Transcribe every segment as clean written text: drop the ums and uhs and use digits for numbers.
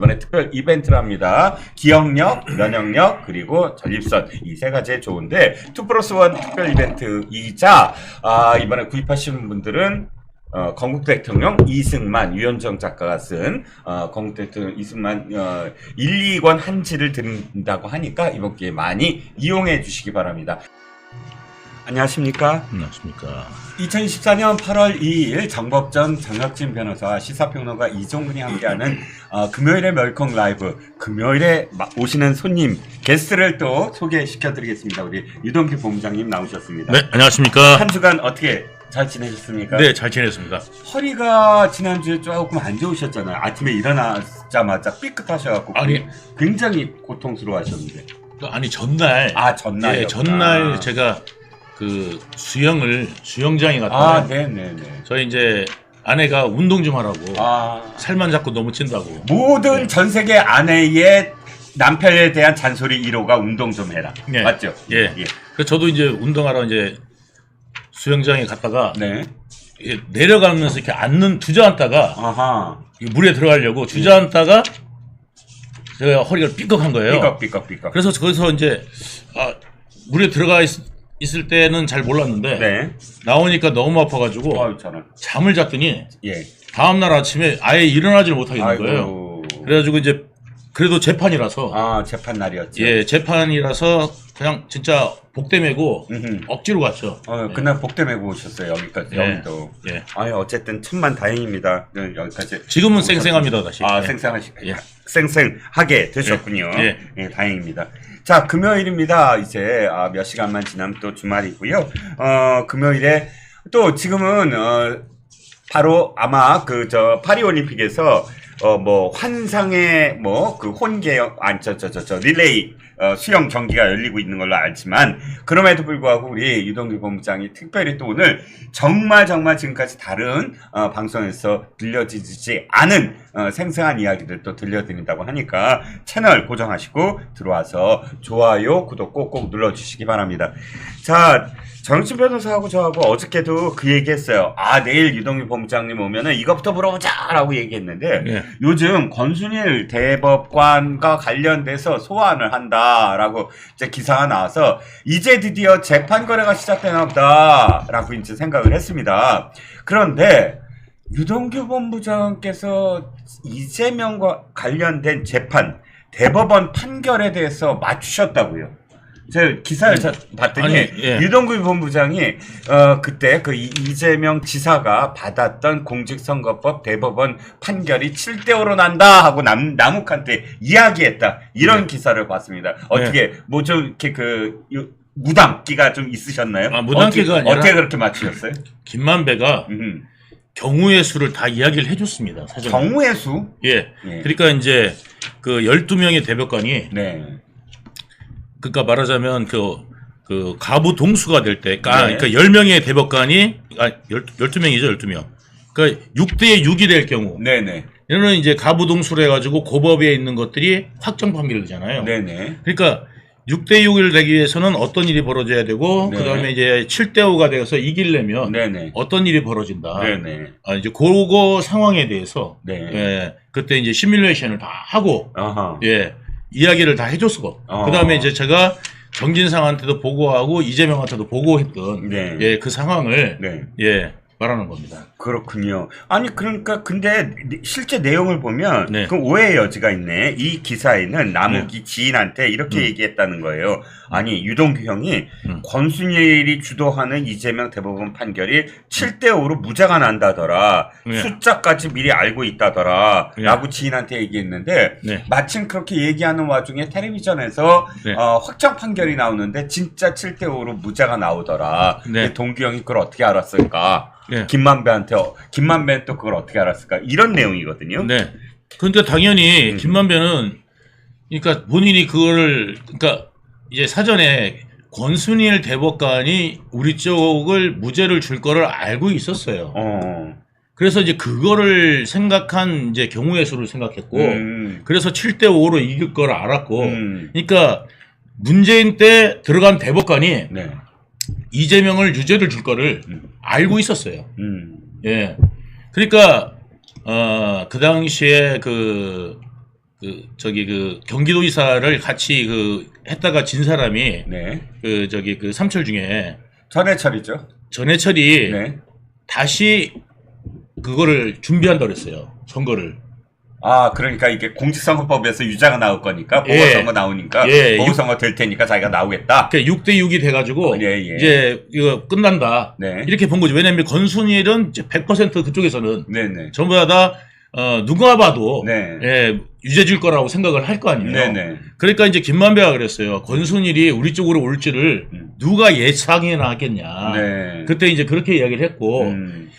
이번에 특별 이벤트를 합니다. 기억력, 면역력, 그리고 전립선 이 세 가지에 좋은데 2+1 특별 이벤트이자 이번에 구입하시는 분들은 건국대 대통령 이승만 유현정 작가가 쓴 건국대 대통령 이승만 1, 2권 한지를 드린다고 하니까 이번 기회에 많이 이용해 주시기 바랍니다. 안녕하십니까? 안녕하십니까. 2014년 8월 2일 정법전 장혁진 변호사와 시사평론가 이종근이 함께하는 금요일의 멸콩 라이브, 금요일에 오시는 손님 게스트를 또 소개시켜드리겠습니다. 우리 유동규 본부장님 나오셨습니다. 네, 안녕하십니까. 한 주간 어떻게 잘 지내셨습니까? 네, 잘 지냈습니다. 허리가 지난주에 조금 안 좋으셨잖아요. 아침에 일어나자마자 삐끗하셔갖고 아니, 굉장히 고통스러워하셨는데. 아니 전날. 전날이요? 예, 전날 제가 그 수영장에 갔다가 네네네. 저희 이제 아내가 운동 좀 하라고 아, 살만 자꾸 너무 찐다고. 모든 전 세계 아내의 남편에 대한 잔소리 1호가 운동 좀 해라. 예. 맞죠? 예. 그래서 저도 이제 운동하러 이제 수영장에 갔다가 네. 내려가면서 이렇게 주저앉다가 아하. 물에 들어가려고 주저앉다가 제가 허리가 삐걱한 거예요. 삐걱. 그래서 거기서 이제 물에 들어가 있을 때는 잘 몰랐는데 네. 나오니까 너무 아파가지고 저는. 잠을 잤더니 예. 다음날 아침에 아예 일어나지를 못하겠는 아이고. 거예요. 그래가지고 이제 그래도 재판이라서 재판 날이었죠. 예, 재판이라서 그냥 진짜 복대 메고 음흠. 억지로 갔죠. 그날 복대 메고 오셨어요. 여기까지. 예. 여기도. 예. 어쨌든 천만 다행입니다. 여기까지. 지금은 오셨습니다. 쌩쌩합니다 다시. 예. 쌩쌩하게 되셨군요. 예. 예, 다행입니다. 자, 금요일입니다. 이제 몇 시간만 지나면 또 주말이고요. 금요일에 또 지금은 바로 아마 파리올림픽에서 환상의 혼계영 릴레이 수영 경기가 열리고 있는 걸로 알지만 그럼에도 불구하고 우리 유동규 본부장이 특별히 또 오늘 정말 지금까지 다른 방송에서 들려지지 않은 생생한 이야기들 또 들려드린다고 하니까 채널 고정하시고 들어와서 좋아요, 구독 꼭꼭 눌러주시기 바랍니다. 자, 정혁진 변호사하고 저하고 어저께도 그 얘기했어요. 내일 유동규 본부장님 오면은 이것부터 물어보자라고 얘기했는데 예. 요즘 권순일 대법관과 관련돼서 소환을 한다라고 이제 기사가 나와서 이제 드디어 재판 거래가 시작되나 보다라고 이제 생각을 했습니다. 그런데 유동규 본부장께서 이재명과 관련된 재판 대법원 판결에 대해서 맞추셨다고요. 제가 기사를 봤더니 유동규 본부장이 그때 그 이재명 지사가 받았던 공직선거법 대법원 판결이 7대5로 난다 하고 남욱한테 이야기했다 이런 기사를 봤습니다. 어떻게 좀 이렇게 무당기가 좀 있으셨나요? 무당기가 아니라 어떻게 그렇게 맞추셨어요? 김만배가 경우의 수를 다 이야기를 해줬습니다. 사전에. 경우의 수? 예. 그러니까 이제 그 12명의 대법관이 네. 그러니까 말하자면 그 가부 동수가 될 때, 그러니까 10명의 대법관이 12명이죠, 12명. 그러니까 6대 6이 될 경우. 네네. 이거는 이제 가부 동수를 해가지고 고법에 있는 것들이 확정 판결이 되잖아요. 네네. 그러니까 6대 6을 되기 위해서는 어떤 일이 벌어져야 되고, 그 다음에 이제 7대 5가 되어서 이기려면 어떤 일이 벌어진다. 네네. 이제 그거 상황에 대해서 그때 이제 시뮬레이션을 다 하고, 이야기를 다 해줬고, 그 다음에 이제 제가 정진상한테도 보고하고 이재명한테도 보고했던 그 상황을 말하는 겁니다. 그렇군요. 아니 그러니까 근데 실제 내용을 보면 그 오해의 여지가 있네. 이 기사에는 남욱이 지인한테 이렇게 얘기했다는 거예요. 아니 유동규 형이 권순일이 주도하는 이재명 대법원 판결이 7대5로 무죄가 난다더라. 숫자까지 미리 알고 있다더라. 라고 지인한테 얘기했는데 마침 그렇게 얘기하는 와중에 텔레비전에서 확정 판결이 나오는데 진짜 7대5로 무죄가 나오더라. 동규 형이 그걸 어떻게 알았을까? 김만배는 또 그걸 어떻게 알았을까? 이런 내용이거든요. 네. 그러니까 당연히 김만배는 그러니까 본인이 그러니까 이제 사전에 권순일 대법관이 우리 쪽을 무죄를 줄 거를 알고 있었어요. 그래서 이제 그거를 생각한 이제 경우의 수를 생각했고, 그래서 7대5로 이길 거를 알았고, 그러니까 문재인 때 들어간 대법관이 이재명을 유죄를 줄 거를 알고 있었어요. 예. 그러니까 그 당시에 그 그 경기도지사를 같이 했다가 진 사람이 네. 그 삼철 중에 전해철이죠. 전해철이 네. 다시 그거를 준비한다고 그랬어요. 선거를. 아, 그러니까 이게 공직선거법에서 유자가 나올 거니까 예. 보궐선거 나오니까 예. 보궐선거 될 테니까 자기가 나오겠다. 6대6이 돼가지고 예, 예. 이제 이거 끝난다. 네. 이렇게 본 거죠. 왜냐하면 권순일은 이제 100% 그쪽에서는 네네. 전부 다 누가 봐도 네. 예, 유죄질 거라고 생각을 할 거 아니에요. 네네. 그러니까 이제 김만배가 그랬어요. 권순일이 우리 쪽으로 올지를 누가 예상이나 하겠냐. 네. 그때 이제 그렇게 이야기를 했고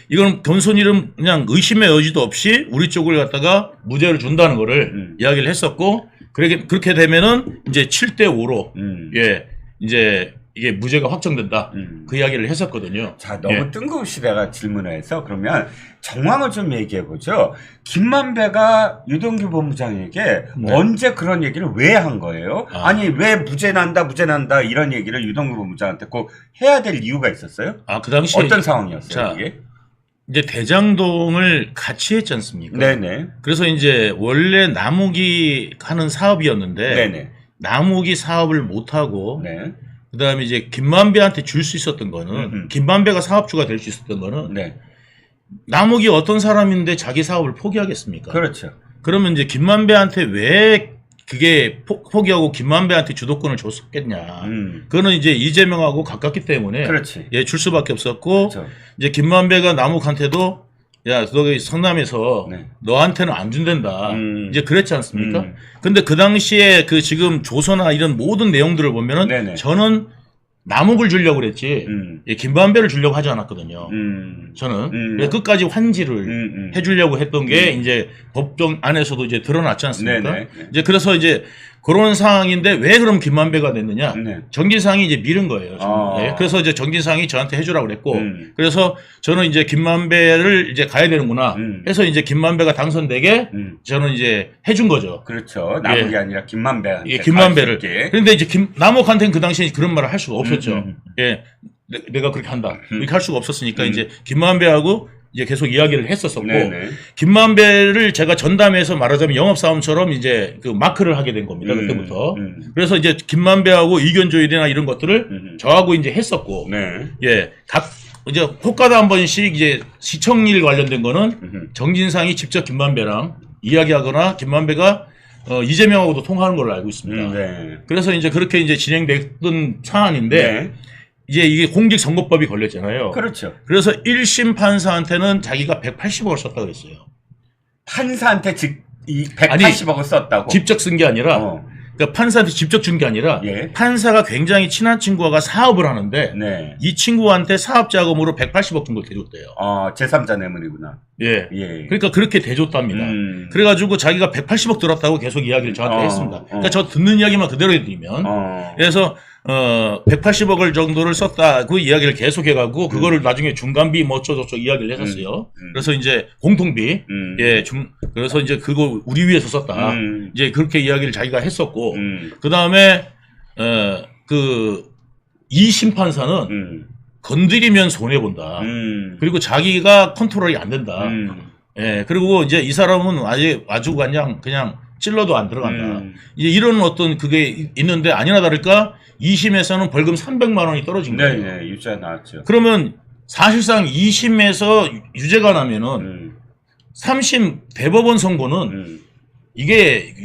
이건 권순일은 그냥 의심의 여지도 없이 우리 쪽을 갖다가 무죄를 준다는 거를 이야기를 했었고 그렇게 되면은 이제 7대5로 예, 이제 이게 무죄가 확정된다. 그 이야기를 했었거든요. 자, 너무 예. 뜬금없이 내가 질문을 해서 그러면 정황을 좀 얘기해 보죠. 김만배가 유동규 본부장에게 네. 언제 그런 얘기를 왜 한 거예요? 아. 아니, 왜 무죄 난다 이런 얘기를 유동규 본부장한테 꼭 해야 될 이유가 있었어요? 그 당시에 어떤 상황이었어요, 자, 이게? 이제 대장동을 같이 했지 않습니까? 네네. 그래서 이제 원래 나무기 하는 사업이었는데 네네. 나무기 사업을 못 하고 네. 그다음에 이제 김만배한테 줄 수 있었던 거는 김만배가 사업주가 될 수 있었던 거는 네. 나무기 어떤 사람인데 자기 사업을 포기하겠습니까? 그렇죠. 그러면 이제 김만배한테 왜 그게 포기하고 김만배한테 주도권을 줬었겠냐. 그거는 이제 이재명하고 가깝기 때문에 그렇지. 예, 줄 수밖에 없었고 그렇죠. 이제 김만배가 남욱한테도 야, 너 성남에서 네. 너한테는 안 준댄다. 이제 그랬지 않습니까? 음. 근데 그 당시에 그 지금 조서나 이런 모든 내용들을 보면은 네네. 저는 남욱을 주려고 그랬지 예, 김만배를 주려고 하지 않았거든요. 저는 그래서 끝까지 환지를 해주려고 했던 게 이제 법정 안에서도 이제 드러났지 않습니까? 네네. 이제 그래서 이제 그런 상황인데 왜 그럼 김만배가 됐느냐? 네. 정진상이 이제 미른 거예요. 아. 예, 그래서 이제 정진상이 저한테 해주라고 그랬고, 그래서 저는 이제 김만배를 이제 가야 되는구나 해서 이제 김만배가 당선되게 저는 이제 해준 거죠. 그렇죠. 남욱이 예. 아니라 김만배한테. 예, 김만배를. 갈 수 있게. 그런데 이제 남욱한테는 그 당시에 그런 말을 할 수가 없었죠. 예, 내가 그렇게 한다. 이렇게 할 수가 없었으니까 이제 김만배하고 이제 계속 이야기를 했었었고, 네네. 김만배를 제가 전담해서 말하자면 영업사원처럼 이제 그 마크를 하게 된 겁니다. 그때부터. 그래서 이제 김만배하고 의견 조율이나 이런 것들을 저하고 이제 했었고, 네. 예, 이제 혹가다 한 번씩 이제 시청일 관련된 거는 정진상이 직접 김만배랑 이야기하거나 김만배가 이재명하고도 통화하는 걸로 알고 있습니다. 네. 그래서 이제 그렇게 이제 진행됐던 사안인데, 네. 이제 이게 공직선거법이 걸렸잖아요. 그렇죠. 그래서 1심 판사한테는 자기가 180억을 썼다고 그랬어요. 판사한테 이 180억을 썼다고. 직접 쓴 게 아니라, 어. 그러니까 판사한테 직접 준 게 아니라, 예. 판사가 굉장히 친한 친구가 사업을 하는데, 네. 이 친구한테 사업 자금으로 180억 정도 대줬대요. 제3자 뇌물이구나. 예. 예. 그러니까 그렇게 대줬답니다. 그래가지고 자기가 180억 들었다고 계속 이야기를 저한테 했습니다. 그러니까 저 듣는 이야기만 그대로 해드리면, 그래서 180억을 정도를 썼다 그 이야기를 계속 해가고 그거를 나중에 중간비 뭐 어쩌고저쩌고 이야기를 했었어요. 그래서 이제 공통비 예 그래서 이제 그거 우리 위해서 썼다 이제 그렇게 이야기를 자기가 했었고 그 다음에 그 2심 판사는 건드리면 손해 본다. 그리고 자기가 컨트롤이 안 된다. 예 그리고 이제 이 사람은 아주 그냥 찔러도 안 들어간다. 이제 이런 어떤 그게 있는데 아니나 다를까 2심에서는 벌금 300만 원이 떨어진 거예요. 네, 유죄 나왔죠. 그러면 사실상 2심에서 유죄가 나면은 3심 대법원 선고는 이게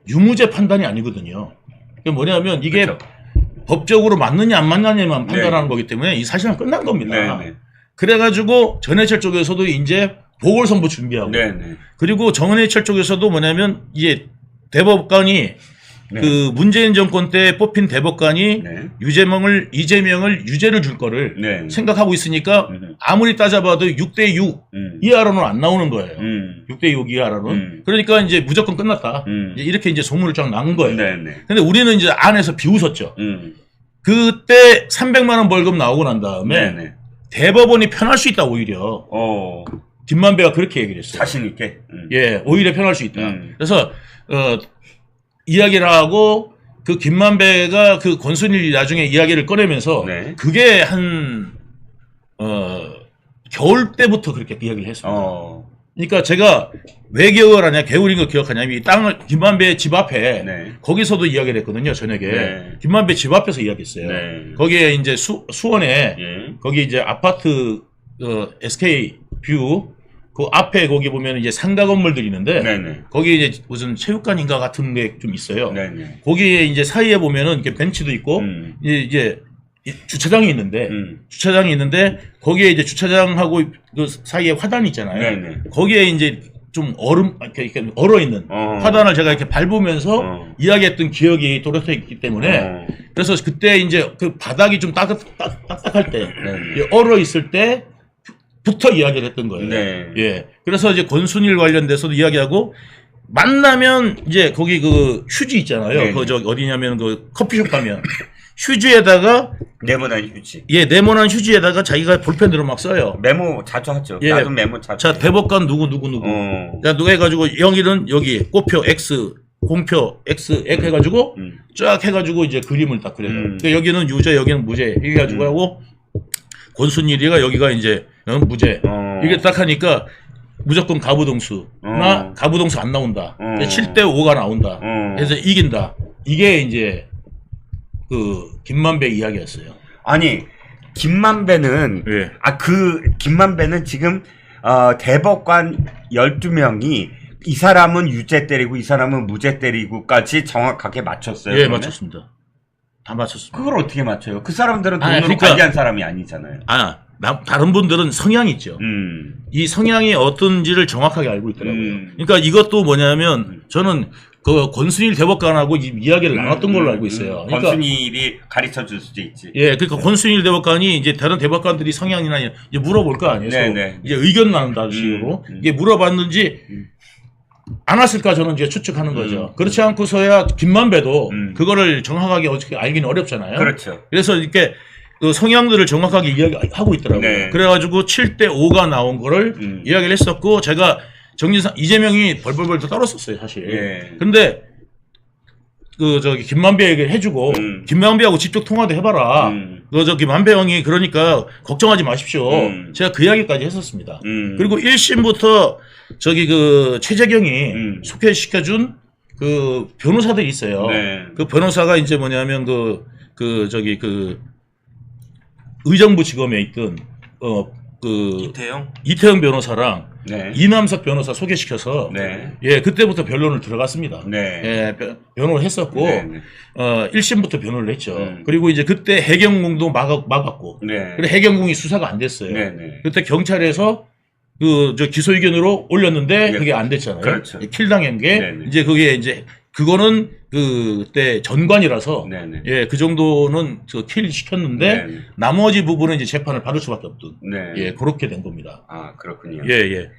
유무죄 판단이 아니거든요. 그게 뭐냐면 이게 그렇죠. 법적으로 맞느냐 안 맞느냐만 판단하는 거기 때문에 이 사실은 끝난 겁니다. 네. 그래가지고 전해철 쪽에서도 이제 보궐선거 준비하고 네네. 그리고 정은혜철 쪽에서도 뭐냐면 이제 대법관이 네. 그 문재인 정권 때 뽑힌 대법관이 네. 이재명을 유죄를 줄 거를 네. 생각하고 있으니까 아무리 따져봐도 6대6 이하로는 안 나오는 거예요. 6대6 이하로는. 그러니까 이제 무조건 끝났다. 이제 이렇게 이제 소문을 쫙 난 거예요. 네네. 근데 우리는 이제 안에서 비웃었죠. 그때 300만 원 벌금 나오고 난 다음에 네네. 대법원이 편할 수 있다 오히려. 김만배가 그렇게 얘기를 했어요. 자신 있게. 예, 오히려 편할 수 있다. 그래서 이야기를 하고 그 김만배가 그 권순일이 나중에 이야기를 꺼내면서 네. 그게 한 겨울 때부터 그렇게 이야기를 했습니다. 그러니까 제가 왜 기억을 하냐, 개울인 거 기억하냐면 이 땅을 김만배 집 앞에 네. 거기서도 이야기를 했거든요, 저녁에. 네. 김만배 집 앞에서 이야기했어요. 네. 거기에 이제 수원에 예. 거기 이제 아파트 SK 뷰 그 앞에 거기 보면 이제 상가 건물들이 있는데 네네. 거기 이제 무슨 체육관인가 같은 게 좀 있어요. 네네. 거기에 이제 사이에 보면은 이렇게 벤치도 있고 이제 주차장이 있는데 주차장이 있는데 거기에 이제 주차장하고 그 사이에 화단이 있잖아요. 네네. 거기에 이제 좀 이렇게 얼어 있는 화단을 제가 이렇게 밟으면서 이야기했던 기억이 도래돼 있기 때문에 그래서 그때 이제 그 바닥이 좀 딱딱할 때 얼어 있을 때부터 이야기를 했던 거예요. 네. 예. 그래서 이제 권순일 관련돼서도 이야기하고 만나면 이제 거기 그 휴지 있잖아요. 네네. 그 저기 어디냐면 그 커피숍 가면 휴지에다가 네모난 휴지. 예, 네모난 휴지에다가 자기가 볼펜으로 막 써요. 메모 자주 하죠. 예. 나도 메모 자주. 자, 대법관 누구. 자, 누가 해가지고 여기는 여기 꼬표 X, 공표 X, X 해가지고 쫙 해가지고 이제 그림을 딱 그려요. 그러니까 여기는 유죄, 여기는 무죄. 이렇게 해가지고 하고 권순일이가 여기가 이제 무죄. 이게 딱 하니까 무조건 가부동수나 가부동수 안 나온다. 7대5가 나온다. 그래서 이긴다. 이게 이제 그 김만배 이야기였어요. 아니 김만배는 예. 김만배는 지금 대법관 12명이 이 사람은 유죄 때리고 이 사람은 무죄 때리고까지 정확하게 맞췄어요. 예, 그러면? 맞췄습니다. 다 맞췄습니다. 그걸 어떻게 맞춰요? 그 사람들은 돈으로 그러니까- 관리한 사람이 아니잖아요. 다른 분들은 성향이 있죠. 이 성향이 어떤지를 정확하게 알고 있더라고요. 그러니까 이것도 뭐냐면 저는 그 권순일 대법관하고 이야기를 나눴던 걸로 알고 있어요. 그러니까 권순일이 가르쳐 줄 수도 있지. 예, 그러니까 권순일 대법관이 이제 다른 대법관들이 성향이나 이제 물어볼 거 아니에요. 네네. 이제 의견 나눈다는 식으로 이게 물어봤는지 안 왔을까 저는 이제 추측하는 거죠. 그렇지 않고서야 김만배도 그거를 정확하게 어떻게 알기는 어렵잖아요. 그렇죠. 그래서 이렇게 그 성향들을 정확하게 이야기하고 있더라고요. 네. 그래가지고 7대5가 나온 거를 이야기를 했었고 제가 이재명이 벌벌벌 떨었었어요, 사실. 예. 근데 그 저기 김만배 얘기를 해주고 김만배하고 직접 통화도 해봐라. 그 저기 만배 형이 그러니까 걱정하지 마십시오. 제가 그 이야기까지 했었습니다. 그리고 1심부터 저기 그 최재경이 소개시켜준 그 변호사들이 있어요. 네. 그 변호사가 이제 뭐냐면 그 저기 그 의정부 지검에 있던 그 이태영 변호사랑 네. 이남석 변호사 소개시켜서 네. 예 그때부터 변론을 들어갔습니다. 네. 예 변호를 했었고 네. 1심부터 변호를 했죠. 그리고 이제 그때 해경궁도 막았고 네. 그래 해경궁이 수사가 안 됐어요. 네. 네. 그때 경찰에서 그 저 기소 의견으로 올렸는데 예. 그게 안 됐잖아요. 그렇죠. 킬당한 게 네, 네. 이제 그게 이제 그거는 그때 전관이라서 네. 네. 예 그 정도는 킬 시켰는데 네. 나머지 부분은 이제 재판을 받을 수밖에 없던 네. 예 그렇게 된 겁니다. 아 그렇군요. 예.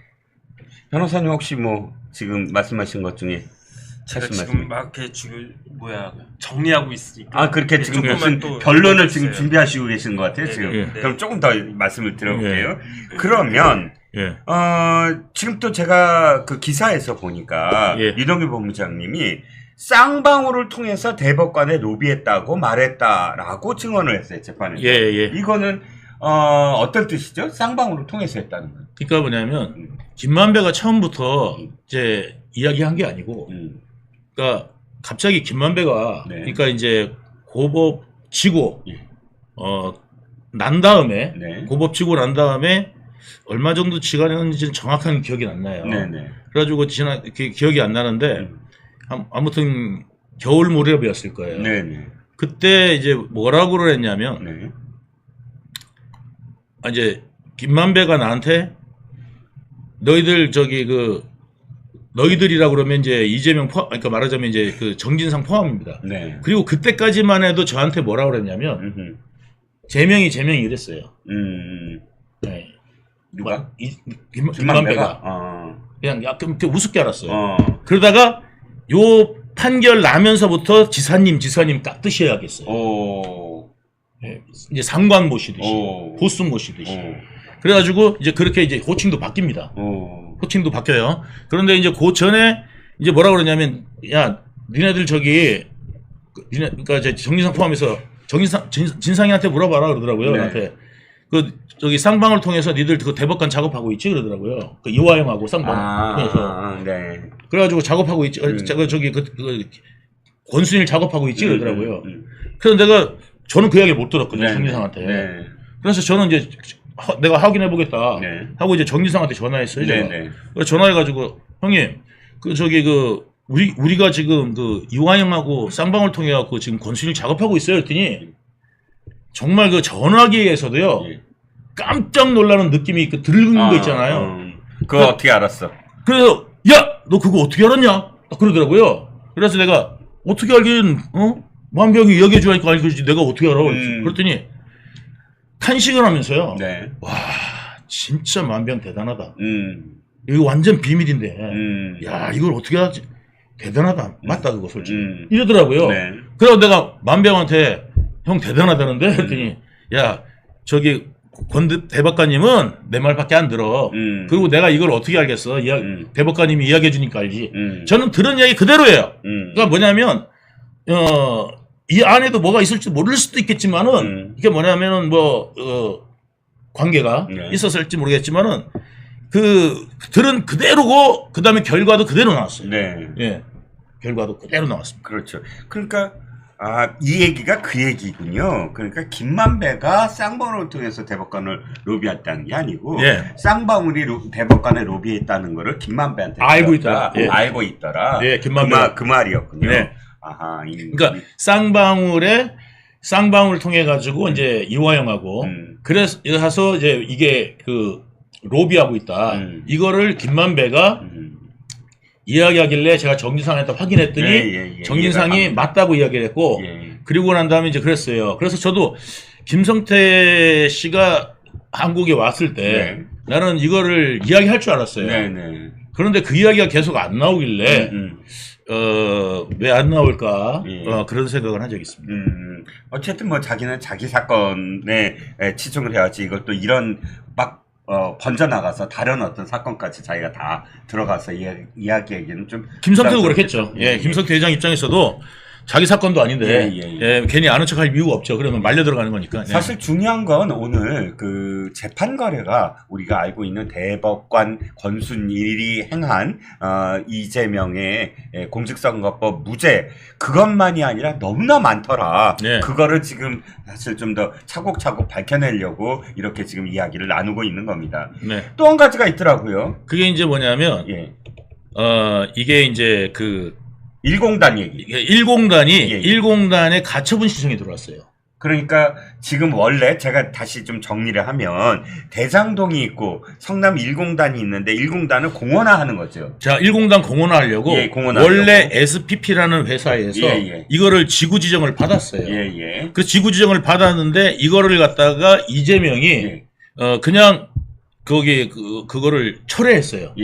변호사님 혹시 뭐 지금 말씀하신 것 중에 제가 하신 지금 말씀? 막 이렇게 정리하고 있으니까 그렇게 지금 조금만 무슨 또 변론을 지금 해주세요. 준비하시고 계신 것 같아요. 네, 지금. 네, 네. 그럼 조금 더 말씀을 들어볼게요. 그러면 예. 지금 또 제가 그 기사에서 보니까 예. 유동규 본부장님이 쌍방울을 통해서 대법관에 로비했다고 말했다라고 증언을 했어요. 재판에서. 예. 이거는 어떤 뜻이죠? 쌍방울을 통해서 했다는 건. 그러니까 뭐냐면 김만배가 처음부터 이제 이야기한 게 아니고 그러니까 갑자기 김만배가 네. 그러니까 이제 고법 지고 예. 난 다음에 네. 고법 지고 난 다음에 얼마 정도 시간이었는지는 정확한 기억이 안 나요. 네네. 그래가지고 기억이 안 나는데 아무튼 겨울 무렵이었을 거예요. 네네. 그때 이제 뭐라고 그랬냐면 네. 이제 김만배가 나한테 너희들 너희들이라 그러면 이제 이재명 포함, 그러니까 말하자면 이제 그 정진상 포함입니다. 네. 그리고 그때까지만 해도 저한테 뭐라 그랬냐면 재명이 이랬어요. 네. 누가? 김만배가 그냥 약간 이렇게 우습게 알았어요. 그러다가 요 판결 나면서부터 지사님 깍듯이해야겠어요. 네. 이제 상관 모시듯이 보스 모시듯이. 그래가지고 이제 그렇게 이제 호칭도 바뀝니다. 호칭도 바뀌어요. 그런데 이제 그 전에 이제 뭐라 그러냐면 야 니네들 그러니까 정진상 포함해서 진상이한테 물어봐라 그러더라고요. 네. 나한테 저기 쌍방을 통해서 니들 그 대법관 작업하고 있지 그러더라고요. 그 이화영하고 쌍방 통해서. 네. 그래가지고 작업하고 있지. 저기 그 권순일 작업하고 있지 그러더라고요. 그래서 저는 그 이야기를 못 들었거든요. 네. 정진상한테. 네. 그래서 저는 이제 내가 확인해 보겠다 네. 하고 이제 정진상한테 전화했어요. 제가. 네. 그래서 전화해가지고 형님 우리가 지금 그 이화영하고 쌍방을 통해 갖고 지금 권순일 작업하고 있어요. 그랬더니 정말 그 전화기에서도요 예. 깜짝 놀라는 느낌이 들은 거 있잖아요. 그거 어떻게 알았어? 그래서 야 너 그거 어떻게 알았냐? 그러더라고요. 그래서 내가 어떻게 알긴 만병이 이야기해 주니까 알겠지 내가 어떻게 알아? 그랬더니 탄식을 하면서요. 네. 와 진짜 만병 대단하다. 음. 이거 완전 비밀인데 야. 야 이걸 어떻게 하지? 대단하다. 맞다 그거 솔직히. 이러더라고요. 네. 그래서 내가 만병한테 형 대단하다는데 그랬더니 야 저기 권 대법관님은 내 말밖에 안 들어. 그리고 내가 이걸 어떻게 알겠어? 대법관님이 이야기해 주니까 알지. 저는 들은 이야기 그대로예요. 그러니까 뭐냐면 이 안에도 뭐가 있을지 모를 수도 있겠지만은 이게 뭐냐면은 관계가 네. 있었을지 모르겠지만은 그 들은 그대로고 그다음에 결과도 그대로 나왔어요. 네. 예. 결과도 그대로 나왔습니다. 그렇죠. 그러니까 이 얘기가 그 얘기군요. 그러니까 김만배가 쌍방울을 통해서 대법관을 로비했다는 게 아니고 예. 쌍방울이 대법관을 로비했다는 거를 김만배한테 알고 들었다. 있다. 예. 알고 있더라. 예, 김만배. 그 말이었군요. 네. 아하. 그러니까 쌍방울을 통해 가지고 이제 이화영하고 그래서 이제 이게 그 로비하고 있다. 이거를 김만배가 이야기하길래 제가 정진상한테 확인했더니 예. 정진상이 맞다고 이야기를 했고 그리고 난 다음에 이제 그랬어요. 그래서 저도 김성태 씨가 한국에 왔을 때 나는 이거를 이야기할 줄 알았어요. 네네. 그런데 그 이야기가 계속 안 나오길래 왜 안 나올까 그런 생각을 한 적이 있습니다. 어쨌든 뭐 자기는 자기 사건에 치중을 해야지 이걸 또 이런 막 번져나가서 다른 어떤 사건까지 자기가 다 들어가서 이야기하기는 좀. 김성태도 그렇겠죠. 예, 김성태 회장 입장에서도 자기 사건도 아닌데 예, 괜히 아는 척할 이유가 없죠. 그러면 말려 들어가는 거니까. 사실 중요한 건 오늘 그 재판 거래가 우리가 알고 있는 대법관 권순일이 행한 이재명의 공직선거법 무죄 그것만이 아니라 너무나 많더라. 네. 그거를 지금 사실 좀 더 차곡차곡 밝혀내려고 이렇게 지금 이야기를 나누고 있는 겁니다. 네. 또 한 가지가 있더라고요. 그게 이제 뭐냐면 예. 이게 이제 그 1공단 얘기. 1공단이 1공단에 가처분 신청이 들어왔어요. 그러니까 지금 원래 제가 다시 좀 정리를 하면 대장동이 있고 성남 1공단이 있는데 1공단을 공원화하는 거죠. 자, 1공단 공원화하려고 원래 SPP라는 회사에서 이거를 지구 지정을 받았어요. 그 지구 지정을 받았는데 이거를 갖다가 이재명이 그냥 거기 그거를 철회했어요.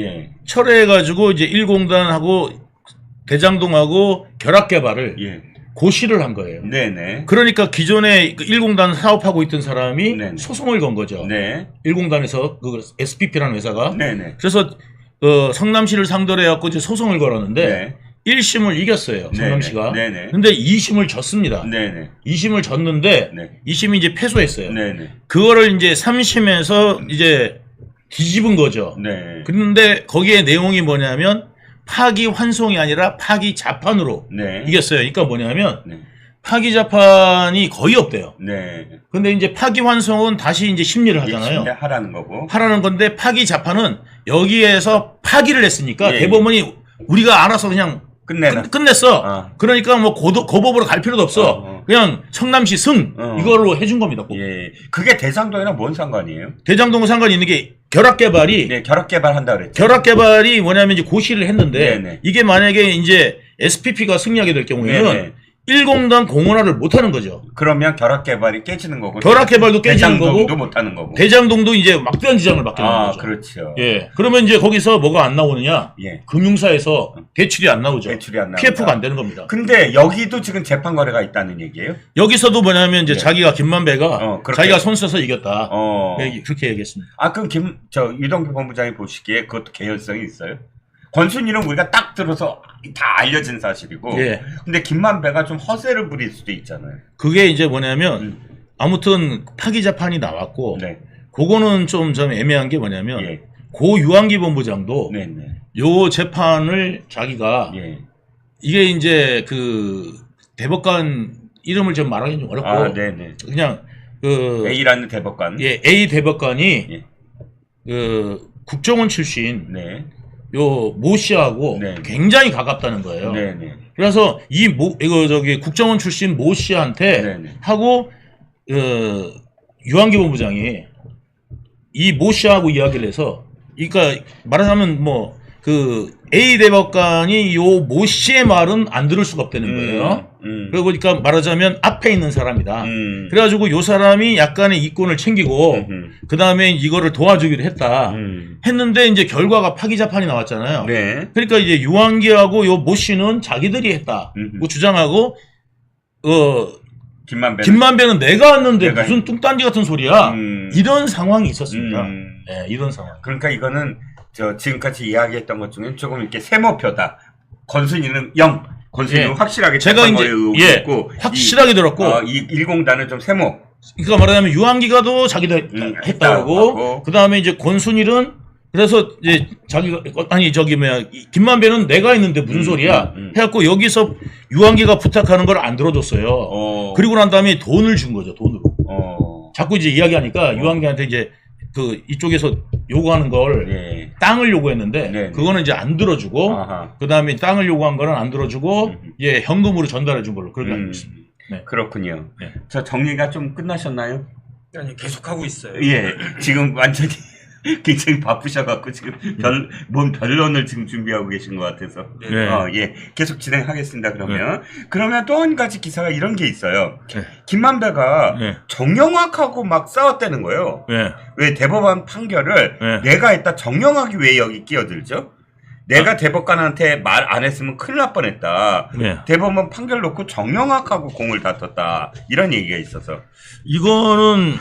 철회해가지고 이제 1공단하고 대장동하고 결합 개발을 고시를 한 거예요. 네네. 그러니까 기존에 1공단 사업하고 있던 사람이 소송을 건 거죠. 1공단에서 그 SPP라는 회사가. 그래서 성남시를 상대로 해갖고 이제 소송을 걸었는데 1심을 이겼어요. 성남시가. 근데 2심을 졌습니다. 2심을 졌는데 2심이 이제 패소했어요. 그거를 이제 3심에서 이제 뒤집은 거죠. 그런데 거기에 내용이 뭐냐면 파기 환송이 아니라 파기 자판으로 이겼어요. 그러니까 뭐냐면 파기 자판이 거의 없대요. 근데 이제 파기 환송은 다시 이제 심리를 하잖아요. 하라는 거고. 하라는 건데 파기 자판은 여기에서 파기를 했으니까 대법원이 우리가 알아서 그냥 끝냈어. 그러니까 뭐 고법으로 갈 필요도 없어. 그냥 성남시 승 이걸로 해준 겁니다. 그게 대장동이랑 뭔 상관이에요? 대장동은 상관이 있는 게 결합 개발이 결합 개발한다 그랬죠. 결합 개발이 뭐냐면 이제 고시를 했는데 이게 만약에 이제 SPP가 승리하게 될 경우에는 1공단 공원화를 못 하는 거죠. 그러면 결합 개발이 깨지는 거고. 결합 개발도 깨지는 거고. 대장동도 못 하는 거고. 대장동도 이제 막대한 지장을 받게 되는 거죠. 그렇죠. 그러면 이제 거기서 뭐가 안 나오느냐? 금융사에서 대출이 안 나오죠. PF가 안 되는 겁니다. 근데 여기도 지금 재판 거래가 있다는 얘기예요? 여기서도 뭐냐면 이제 자기가 김만배가 자기가 손 써서 이겼다. 그렇게 얘기했습니다. 그럼 유동규 본부장이 보시기에 그것도 개연성이 있어요? 권순일은 우리가 딱 들어서 다 알려진 사실이고 근데 김만배가 좀 허세를 부릴 수도 있잖아요. 그게 이제 뭐냐면 아무튼 파기 재판이 나왔고 네. 그거는 좀 애매한 게 뭐냐면 예. 고 유한기 본부장도 네네. 요 재판을 자기가 예. 이게 이제 그 대법관 이름을 좀 말하기 좀 어렵고 아, 네네. 그냥 그 A라는 대법관. 예, A 대법관이 예. 그 국정원 출신 네. 요 모 씨하고 네. 굉장히 가깝다는 거예요. 네네. 그래서 이거 국정원 출신 모 씨한테 네네. 하고 유한기 본부장이 이 모 씨하고 이야기를 해서 그러니까 말하자면 뭐 그 A 대법관이 요 모 씨의 말은 안 들을 수가 없다는 거예요. 그러고 보니까 말하자면 앞에 있는 사람이다. 그래가지고 요 사람이 약간의 이권을 챙기고 그 다음에 이거를 도와주기로 했다. 했는데 이제 결과가 파기 재판이 나왔잖아요. 네. 그러니까 이제 유한기하고 요 모 씨는 자기들이 했다고 주장하고 김만배는 내가 왔는데 내가 무슨 뚱딴지 같은 소리야. 이런 상황이 있었습니다. 네, 이런 상황. 그러니까 이거는 지금까지 이야기했던 것 중에 조금 이렇게 세모표다. 권순이는 0, 권순이는 예. 확실하게 제가 이제 있고 확실하게 들었고 이 일공단은 좀 세모. 그러니까 말하자면 유한기가도 자기도 했다고 하고. 그 다음에 이제 권순일은 그래서 이제 자기가 아니 저기 뭐야 김만배는 내가 있는데 무슨 소리야 해갖고 여기서 유한기가 부탁하는 걸 안 들어줬어요. 그리고 난 다음에 돈을 준 거죠. 돈으로. 자꾸 이제 이야기하니까 유한기한테 이제 그 이쪽에서 요구하는 걸 네. 땅을 요구했는데 네. 그거는 이제 안 들어주고 그 다음에 땅을 요구한 거는 안 들어주고 예 현금으로 전달해 준 걸로 그렇게 알고 있습니다. 네. 그렇군요. 네. 저 정리가 좀 끝나셨나요? 아니 계속하고 있어요. 예. 지금 완전히 굉장히 바쁘셔갖고 지금 뭔 변론을 지금 준비하고 계신 것 같아서. 네. 예. 계속 진행하겠습니다, 그러면. 그러면 또 한 가지 기사가 이런 게 있어요. 네. 김만배가 네. 정영학하고 막 싸웠다는 거예요. 네. 왜 대법원 판결을 네. 내가 했다 정영학이 왜 여기 끼어들죠? 내가 대법관한테 말 안 했으면 큰일 날 뻔했다. 네. 대법원 판결 놓고 정영학하고 공을 다퉜다. 이런 얘기가 있어서. 이거는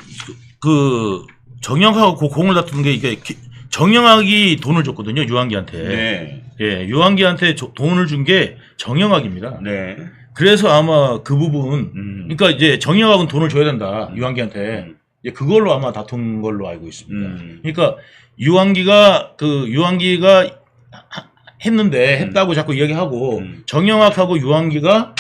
그 정영학하고 공을 다투는 게 이게 정영학이 돈을 줬거든요 유한기한테. 네. 예, 유한기한테 돈을 준 게 정영학입니다. 네. 그래서 아마 그 부분, 그러니까 이제 정영학은 돈을 줘야 된다 유한기한테. 이제 그걸로 아마 다툰 걸로 알고 있습니다. 그러니까 유한기가 했다고 자꾸 이야기하고 정영학하고 유한기가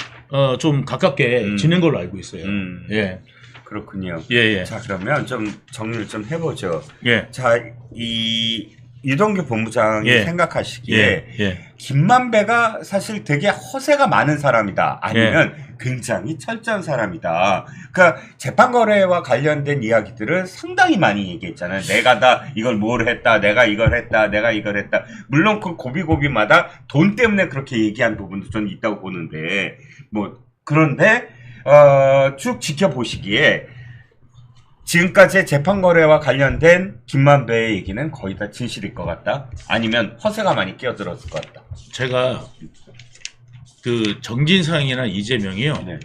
좀 가깝게 지낸 걸로 알고 있어요. 예. 그렇군요. 예. 자, 그러면 좀 정리를 좀 해보죠. 예. 자, 유동규 본부장이 예. 생각하시기에 예. 김만배가 사실 되게 허세가 많은 사람이다. 아니면 굉장히 철저한 사람이다. 그러니까 재판거래와 관련된 이야기들을 상당히 많이 얘기했잖아요. 내가 다 이걸 뭘 했다. 내가 이걸 했다. 내가 이걸 했다. 물론 그 고비고비마다 돈 때문에 그렇게 얘기한 부분도 좀 있다고 보는데 그런데 쭉 지켜보시기에 지금까지의 재판거래와 관련된 김만배의 얘기는 거의 다 진실일 것 같다? 아니면 허세가 많이 끼어들었을 것 같다? 제가 그 정진상이나 이재명이요. 네.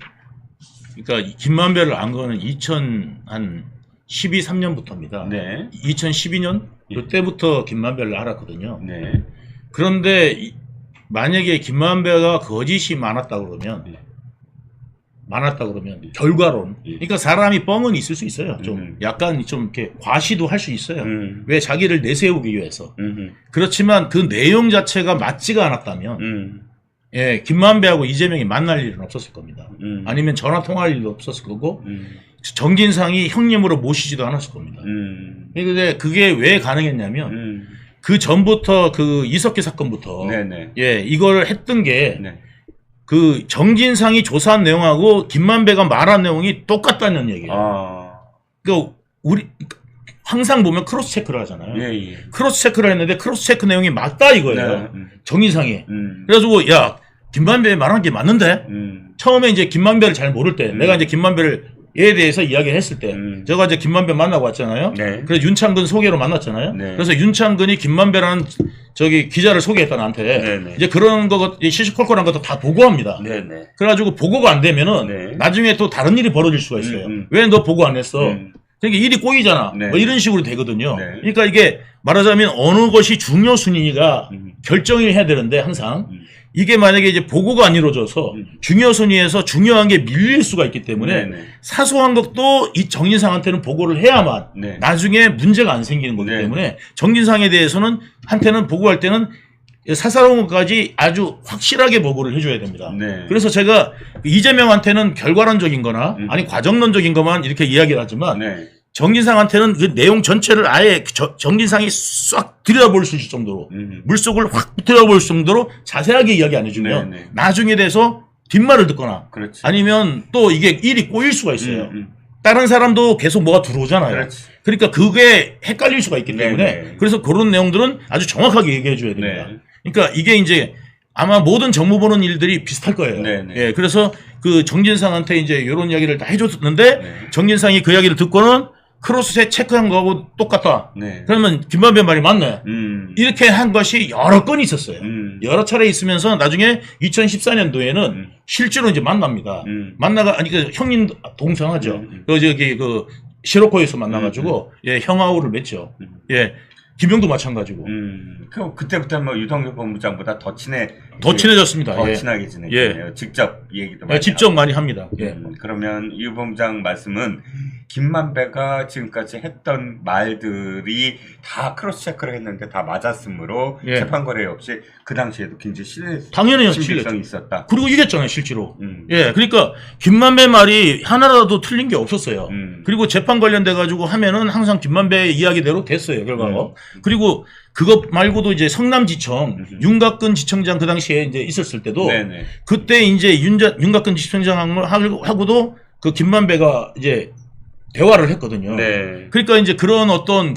그러니까 김만배를 안 거는 2012-13년부터입니다. 네. 2012년 이때부터 김만배를 알았거든요. 네. 그런데 만약에 김만배가 거짓이 많았다 그러면 결과론. 그러니까 사람이 뻥은 있을 수 있어요. 좀 약간 좀 이렇게 과시도 할 수 있어요. 왜 자기를 내세우기 위해서. 그렇지만 그 내용 자체가 맞지가 않았다면 예, 김만배하고 이재명이 만날 일은 없었을 겁니다. 아니면 전화 통화할 일도 없었을 거고 정진상이 형님으로 모시지도 않았을 겁니다. 근데 그게 왜 가능했냐면 그 전부터 그 이석기 사건부터 네네. 예, 이걸 했던 게 네. 그 정진상이 조사한 내용하고 김만배가 말한 내용이 똑같다는 얘기예요. 그러니까 우리 항상 보면 크로스 체크를 하잖아요. 예. 크로스 체크를 했는데 크로스 체크 내용이 맞다 이거예요. 네. 정진상이. 그래가지고 야 김만배 말한 게 맞는데 처음에 이제 김만배를 잘 모를 때 내가 이제 김만배를 에 대해서 이야기를 했을 때 제가 이제 김만배 만나고 왔잖아요. 네. 그래서 윤창근 소개로 만났잖아요. 네. 그래서 윤창근이 김만배라는 저기 기자를 소개했다 나한테. 네네. 이제 그런 거 시시콜콜한 것도 다 보고합니다. 네네. 그래가지고 보고가 안 되면은 네. 나중에 또 다른 일이 벌어질 수가 있어요. 왜 너 보고 안 했어? 그러니까 일이 꼬이잖아. 네. 뭐 이런 식으로 되거든요. 네. 그러니까 이게 말하자면 어느 것이 중요 순위가 결정을 해야 되는데 항상 이게 만약에 이제 보고가 안 이루어져서 중요 순위에서 중요한 게 밀릴 수가 있기 때문에 네네. 사소한 것도 이 정진상한테는 보고를 해야만 네. 나중에 문제가 안 생기는 거기 네. 때문에 정진상에 대해서는 한테는 보고할 때는 사사로운 것까지 아주 확실하게 보고를 해줘야 됩니다. 네. 그래서 제가 이재명한테는 결과론적인 거나 아니 과정론적인 것만 이렇게 이야기를 하지만 네. 정진상한테는 그 내용 전체를 아예 정진상이 싹 들여다볼 수 있을 정도로 물속을 확 들여다볼 정도로 자세하게 이야기 안 해주면 네네. 나중에 돼서 뒷말을 듣거나 그렇지. 아니면 또 이게 일이 꼬일 수가 있어요. 다른 사람도 계속 뭐가 들어오잖아요. 그렇지. 그러니까 그게 헷갈릴 수가 있기 때문에 네네. 그래서 그런 내용들은 아주 정확하게 얘기해 줘야 됩니다. 네. 그러니까 이게 이제 아마 모든 정부 보는 일들이 비슷할 거예요. 네네. 예, 그래서 그 정진상한테 이제 이런 이야기를 다 해줬는데 네. 정진상이 그 이야기를 듣고는 크로스에 체크한 거하고 똑같다. 네. 그러면 김만배 말이 맞네. 이렇게 한 것이 여러 건이 있었어요. 여러 차례 있으면서 나중에 2014년도에는 실제로 이제 만납니다. 만나가 아니 그 형님 동생하죠. 그 저기 그 시로코에서 만나가지고 예 형아우를 맺죠. 예 김영도 마찬가지고 그럼 그때부터 뭐 유동규 본부장보다 더 친해졌습니다. 더 예. 친하게 지냈네요. 직접 얘기도 많이 예, 직접 하고. 많이 합니다. 예. 그러면 유 본부장 말씀은 김만배가 지금까지 했던 말들이 다 크로스 체크를 했는데 다 맞았으므로 예. 재판 거래 없이 그 당시에도 굉장히 당연히 신빙성이 있었다. 그리고 이겼잖아요, 실제로. 예, 그러니까 김만배 말이 하나라도 틀린 게 없었어요. 그리고 재판 관련돼 가지고 하면은 항상 김만배 이야기대로 됐어요, 결과가. 그리고 그것 말고도 이제 성남지청 윤곽근 지청장 그 당시에 이제 있었을 때도 네네. 그때 이제 윤곽근 지청장하고도 그 김만배가 이제 대화를 했거든요. 네. 그러니까 이제 그런 어떤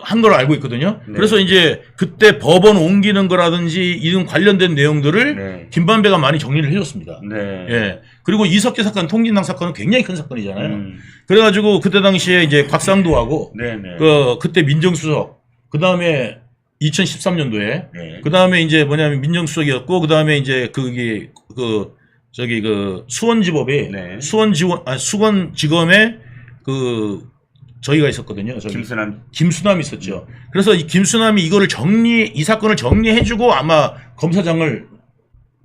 한 걸 알고 있거든요. 네. 그래서 이제 그때 법원 옮기는 거라든지 이런 관련된 내용들을 네. 김만배가 많이 정리를 해줬습니다. 네. 예. 그리고 이석기 사건, 통진당 사건은 굉장히 큰 사건이잖아요. 그래가지고 그때 당시에 이제 곽상도하고 네네. 그때 민정수석, 그 다음에 2013년도에 네. 그 다음에 이제 뭐냐면 민정수석이었고 그 다음에 이제 수원지법에 네. 수원지검에 저희가 있었거든요. 저기 김수남 있었죠. 그래서 이 김수남이 이 사건을 정리해주고 아마 검사장을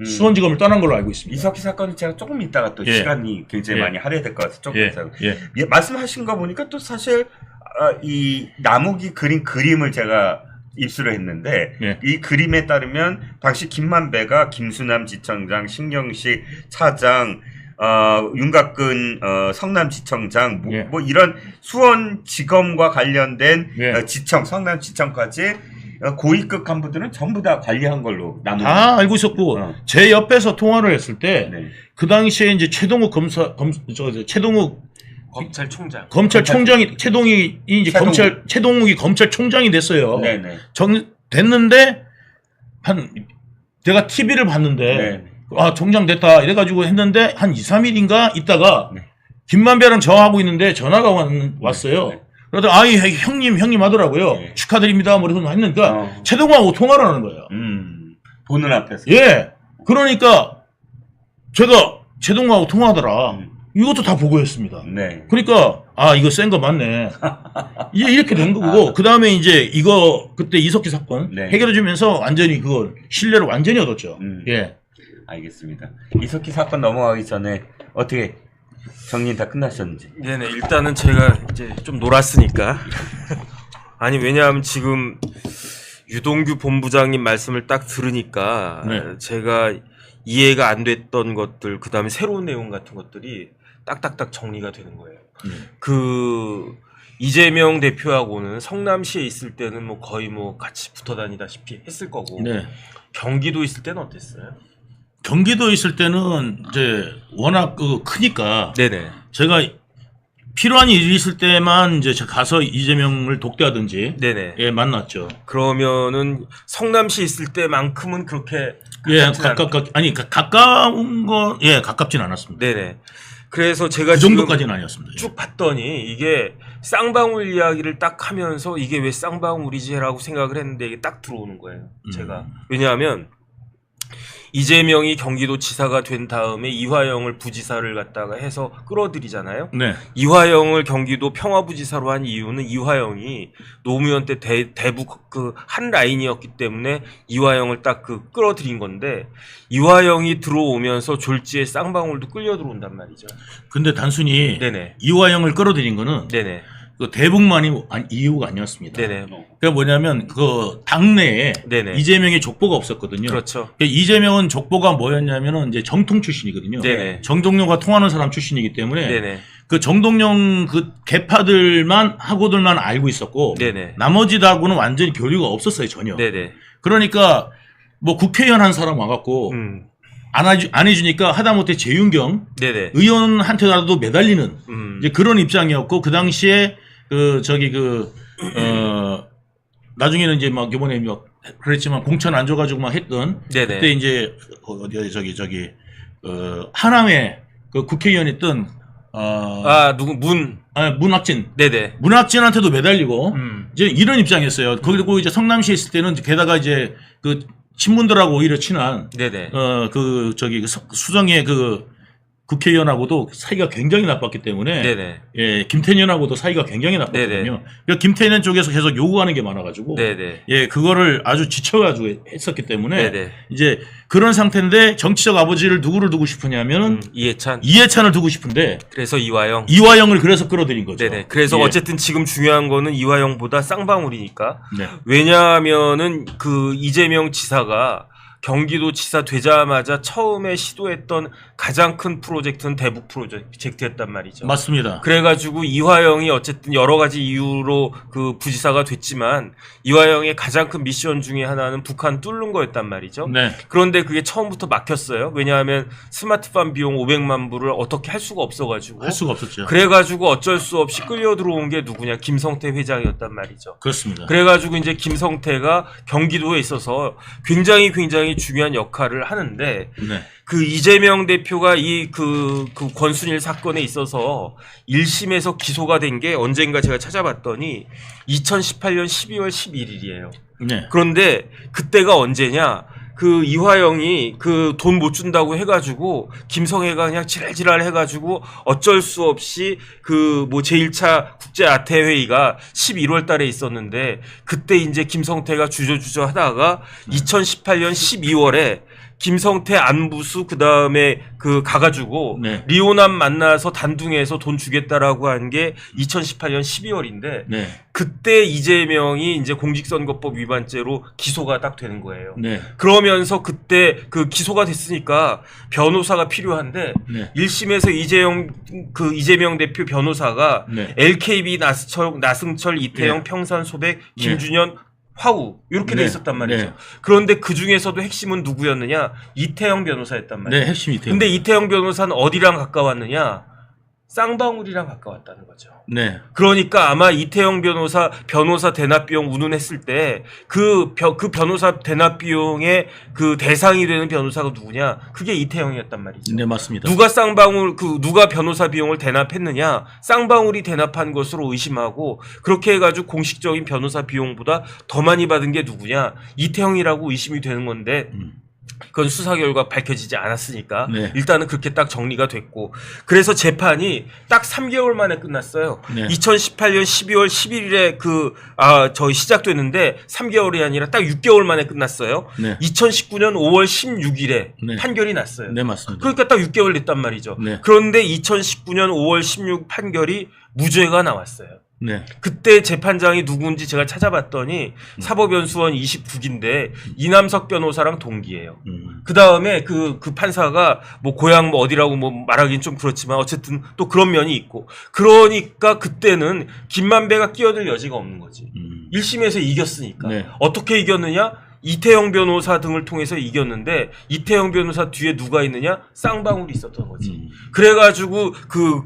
수원지검을 떠난 걸로 알고 있습니다. 이석기 사건은 제가 조금 있다가 또 예. 시간이 굉장히 예. 많이 할애될 것 같아서 조금 예. 있어요. 예. 예, 말씀하신 거 보니까 또 사실 이 나무기 그린 그림을 제가 입수를 했는데 예. 이 그림에 따르면 당시 김만배가 김수남 지청장, 신경식 차장, 윤곽근 성남지청장 예. 뭐 이런 수원지검과 관련된 예. 지청, 성남지청까지 고위급 간부들은 전부 다 관리한 걸로 나누고 다 알고 있었고 제 옆에서 통화를 했을 때 네. 그 당시에 이제 최동욱 최동욱 검찰총장이 최동욱이 검찰총장이 됐어요. 네네. 됐는데 내가 TV를 봤는데 네. 총장 됐다 이래가지고 했는데 한 2, 3일인가 있다가 네. 김만배랑 저하고 있는데 전화가 왔어요. 네. 그러다 형님 하더라고요. 네. 축하드립니다. 뭐 이러면서 했는데 최동욱하고 통화를 하는 거예요. 보는 앞에서. 예. 그러니까 제가 최동욱하고 통화하더라. 이것도 다 보고했습니다. 네. 그러니까 이거 센 거 맞네. 이렇게 된 거고 그 다음에 이제 그때 이석기 사건 네. 해결해주면서 완전히 그걸 신뢰를 완전히 얻었죠. 예. 알겠습니다. 이석기 사건 넘어가기 전에 어떻게 정리 다 끝나셨는지. 네네, 일단은 제가 이제 좀 놀았으니까. 아니, 왜냐하면 지금 유동규 본부장님 말씀을 딱 들으니까 네. 제가 이해가 안 됐던 것들, 그 다음에 새로운 내용 같은 것들이 딱딱딱 정리가 되는 거예요. 이재명 대표하고는 성남시에 있을 때는 뭐 거의 뭐 같이 붙어 다니다시피 했을 거고, 네. 경기도 있을 때는 어땠어요? 경기도 있을 때는 이제 워낙 크니까 네네. 제가 필요한 일이 있을 때만 이제 제가 가서 이재명을 독대하든지 네네. 예, 만났죠. 그러면은 성남시 있을 때만큼은 그렇게 가까운 거 가깝진 않았습니다. 네네. 그래서 제가 그 정도까지는 아니었습니다. 쭉 봤더니 이게 쌍방울 이야기를 딱 하면서 이게 왜 쌍방울이지라고 생각을 했는데 이게 딱 들어오는 거예요. 제가. 왜냐하면 이재명이 경기도지사가 된 다음에 이화영을 부지사를 갖다가 해서 끌어들이잖아요. 네. 이화영을 경기도 평화부지사로 한 이유는 이화영이 노무현 때 대북 그 한 라인이었기 때문에 이화영을 딱 그 끌어들인 건데 이화영이 들어오면서 졸지에 쌍방울도 끌려 들어온단 말이죠. 근데 단순히 네네. 이화영을 끌어들인 거는 네네. 그 대북만이 이유가 아니었습니다. 네네. 그게 뭐냐면 그 당내에 네네. 이재명의 족보가 없었거든요. 그렇죠. 그러니까 이재명은 족보가 뭐였냐면은 이제 정통 출신이거든요. 네네. 정동영과 통하는 사람 출신이기 때문에 네네. 그 정동영 그 개파들만 하고들만 알고 있었고 네네. 나머지하고는 완전히 교류가 없었어요 전혀. 네네. 그러니까 뭐 국회의원 한 사람 와갖고 안 해주니까 하다못해 재윤경 네네. 의원한테라도 매달리는 이제 그런 입장이었고 그 당시에 그 저기 나중에는 이제 막 이번에 막 그랬지만 공천 안 줘가지고 막 했던 네네. 그때 이제 어디 저기 하남에 그 국회의원이었던 누구 문학진 네네. 문학진한테도 매달리고 이제 이런 입장이었어요. 그리고 이제 성남시에 있을 때는 게다가 이제 그 친문들하고 오히려 친한 네네. 그 저기 수정의 그 국회의원하고도 사이가 굉장히 나빴기 때문에 네네. 예, 김태년하고도 사이가 굉장히 나빴거든요. 네네. 그러니까 김태년 쪽에서 계속 요구하는 게 많아가지고 네네. 예, 그거를 아주 지쳐가지고 했었기 때문에 네네. 이제 그런 상태인데 정치적 아버지를 누구를 두고 싶으냐면은 이해찬을 두고 싶은데 그래서 이화영. 이화영을 그래서 끌어들인 거죠. 네네. 그래서 예. 어쨌든 지금 중요한 거는 이화영보다 쌍방울이니까. 네. 왜냐하면은 그 이재명 지사가 경기도지사 되자마자 처음에 시도했던 가장 큰 프로젝트는 대북 프로젝트였단 말이죠. 맞습니다. 그래가지고 이화영이 어쨌든 여러 가지 이유로 그 부지사가 됐지만 이화영의 가장 큰 미션 중에 하나는 북한 뚫는 거였단 말이죠. 네. 그런데 그게 처음부터 막혔어요. 왜냐하면 스마트팜 비용 500만 불을 어떻게 할 수가 없어가지고. 할 수가 없었죠. 그래가지고 어쩔 수 없이 끌려 들어온 게 누구냐? 김성태 회장이었단 말이죠. 그렇습니다. 그래가지고 이제 김성태가 경기도에 있어서 굉장히 중요한 역할을 하는데 네. 그 이재명 대표가 그 권순일 사건에 있어서 1심에서 기소가 된 게 언젠가 제가 찾아봤더니 2018년 12월 11일이에요. 네. 그런데 그때가 언제냐? 그 이화영이 그 돈 못 준다고 해가지고 김성애가 그냥 지랄지랄 해가지고 어쩔 수 없이 그 뭐 제1차 국제아태회의가 11월 달에 있었는데 그때 이제 김성태가 주저주저 하다가 2018년 12월에 김성태 안부수 그다음에 그 가가지고 네. 리오남 만나서 단둥에서 돈 주겠다라고 한 게 2018년 12월인데 네. 그때 이재명이 이제 공직선거법 위반죄로 기소가 딱 되는 거예요. 네. 그러면서 그때 그 기소가 됐으니까 변호사가 필요한데 네. 1심에서 이재명 대표 변호사가 네. LKB 나승철 이태영 네. 평산 소백 김준현 화우 이렇게 돼 네. 있었단 말이죠. 네. 그런데 그 중에서도 핵심은 누구였느냐? 이태영 변호사였단 말이에요. 네, 핵심이 돼요. 근데 이태영 변호사는 어디랑 가까웠느냐? 쌍방울이랑 가까웠다는 거죠. 네. 그러니까 아마 이태영 변호사 대납 비용 운운했을 때 그 변호사 대납 비용의 그 대상이 되는 변호사가 누구냐? 그게 이태영이었단 말이죠. 네, 맞습니다. 누가 변호사 비용을 대납했느냐? 쌍방울이 대납한 것으로 의심하고 그렇게 해가지고 공식적인 변호사 비용보다 더 많이 받은 게 누구냐? 이태영이라고 의심이 되는 건데 그건 수사 결과 밝혀지지 않았으니까 네. 일단은 그렇게 딱 정리가 됐고 그래서 재판이 딱 3개월 만에 끝났어요. 네. 2018년 12월 11일에 저희 시작됐는데 3개월이 아니라 딱 6개월 만에 끝났어요. 네. 2019년 5월 16일에 네. 판결이 났어요. 네, 맞습니다. 그러니까 딱 6개월 됐단 말이죠. 네. 그런데 2019년 5월 16 판결이 무죄가 나왔어요. 네. 그때 재판장이 누군지 제가 찾아봤더니 사법연수원 29기인데 이남석 변호사랑 동기예요. 그 다음에 그 판사가 뭐 고향 뭐 어디라고 뭐 말하기는 좀 그렇지만 어쨌든 또 그런 면이 있고 그러니까 그때는 김만배가 끼어들 여지가 없는 거지. 1심에서 이겼으니까. 네. 어떻게 이겼느냐? 이태영 변호사 등을 통해서 이겼는데 이태영 변호사 뒤에 누가 있느냐? 쌍방울이 있었던 거지. 그래가지고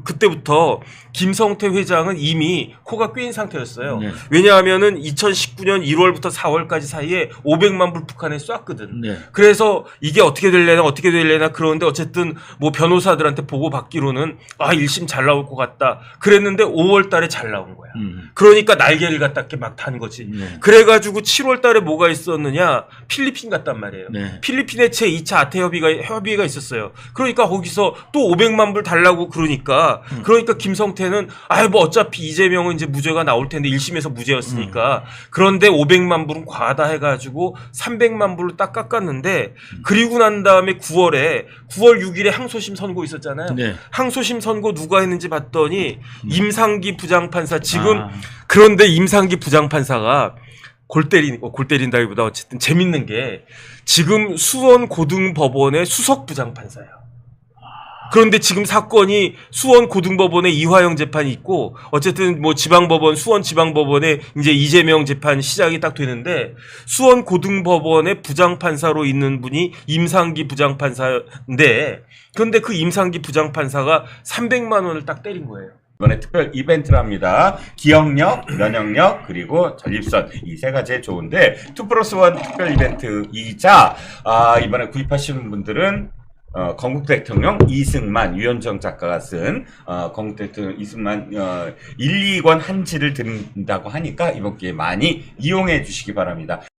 그때부터 김성태 회장은 이미 코가 꿰인 상태였어요. 네. 왜냐하면은 2019년 1월부터 4월까지 사이에 500만 불 북한에 쐈거든. 네. 그래서 이게 어떻게 될래나 그러는데 어쨌든 뭐 변호사들한테 보고 받기로는 1심 잘 나올 것 같다. 그랬는데 5월 달에 잘 나온 거야. 그러니까 날개를 갖다 이렇게 막 탄 거지. 네. 그래가지고 7월 달에 뭐가 있었느냐? 어디냐? 필리핀 갔단 말이에요. 네. 필리핀에 제2차 아태 협의가 있었어요. 그러니까 거기서 또 500만 불 달라고 그러니까 김성태는 뭐 어차피 이재명은 이제 무죄가 나올 텐데 1심에서 무죄였으니까 그런데 500만 불은 과하다 해가지고 300만 불로 딱 깎았는데 그리고 난 다음에 9월 6일에 항소심 선고 있었잖아요. 네. 항소심 선고 누가 했는지 봤더니 임상기 부장판사 지금 아. 그런데 임상기 부장판사가 골 때린다기보다 어쨌든 재밌는 게 지금 수원 고등법원의 수석 부장판사예요. 그런데 지금 사건이 수원 고등법원의 이화영 재판이 있고 어쨌든 뭐 지방법원 수원 지방법원에 이제 이재명 재판 시작이 딱 되는데 수원 고등법원의 부장판사로 있는 분이 임상기 부장판사인데 그런데 그 임상기 부장판사가 300만 원을 딱 때린 거예요. 이번에 특별 이벤트를 합니다. 기억력, 면역력, 그리고 전립선 이 세 가지에 좋은데 2+1 특별 이벤트이자 이번에 구입하시는 분들은 건국 대통령 이승만 유현정 작가가 쓴 건국 대통령 이승만 1, 2권 한지를 드린다고 하니까 이번 기회에 많이 이용해 주시기 바랍니다.